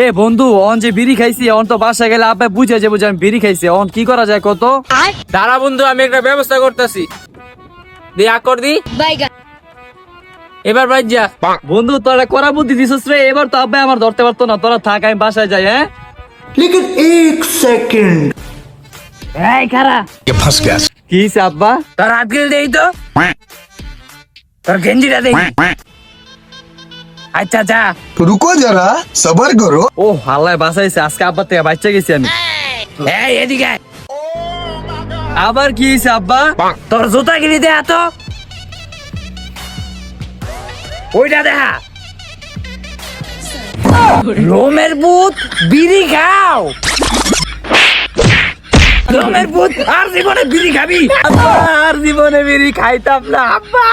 এ বন্ধু অন যে বিড়ি খাইছি অন তো বাসায় গেলে আব্বা বুঝে যাবো যে আমি বিড়ি খাইছি অন কি করা যায় কত। দাঁড়া বন্ধু, আমি একটা ব্যবস্থা করতেছি। দি আকর দি, এবার বাইর যা। বন্ধু তোরা করা বুদ্ধি দিছিস রে, এবার তো আব্বা আমার ধরতে পারতো না। তোরা থাক, আমি বাসায় যাই। হ্যাঁ लेकिन एक सेकंड এই খারা ये फंस गया। কি হইছে আব্বা? তোর হাত গেল দেই তো, তোর গেঞ্জিটা দেই। আচ্ছা যা। तो रुको जरा, सबर करो। ও হাল্লায় বাঁচাইছে, আজকে আব্বা থেকে বাচ্চা গেছি আমি। এই এদিকে আয়। আবার কি হইছে আব্বা? তোর জুতা গিরি দেয়া তো, ওইটা দেখা। রোমের ভূত বিড়ি খাও, রোমের ভূত আর জীবনে বিড়ি খাবি? আব্বা, আর জীবনে বিড়ি খাইতাম না আব্বা।